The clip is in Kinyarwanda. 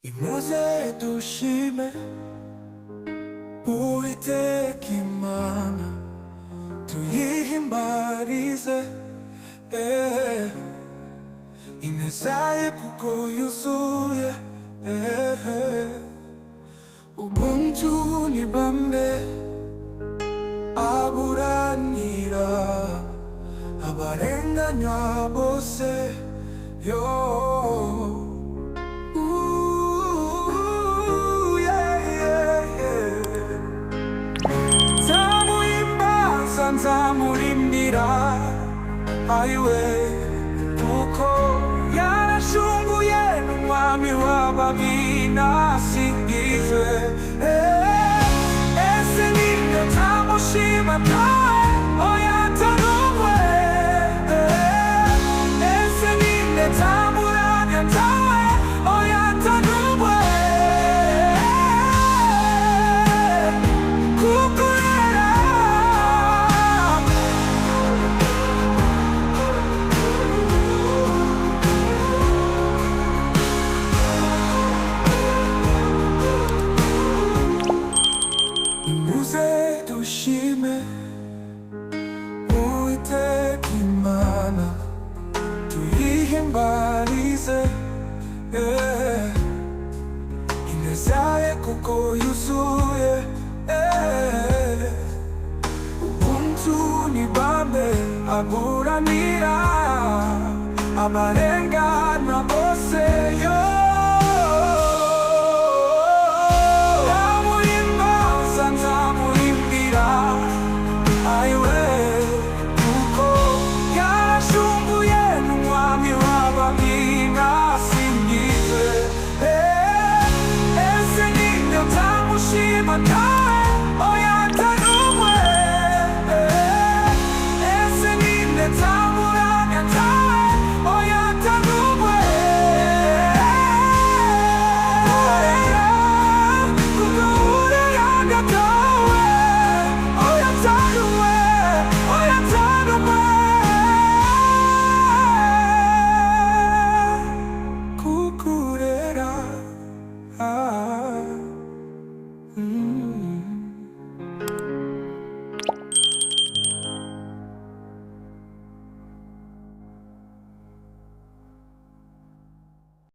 NIMUZE DUSHIME UWITEKA IMANA tuyihimbarize ineza ye kuko yuzuye ubuntu ni bamwe aburanira abarenganywa bose nzamurimbira ayiwe kuko yarashunguye n'umwami w'ababinasingizwe ese nibyo ntamushima ntawe oya ntarumwe ese nibyo ntamuramya ntawe oya ntarumwe kuko NIMUZE DUSHIME UWITEKA IMANA tuyihimbarize ineza ye kuko yuzuye ubuntu ni bamwe aburanira abarengana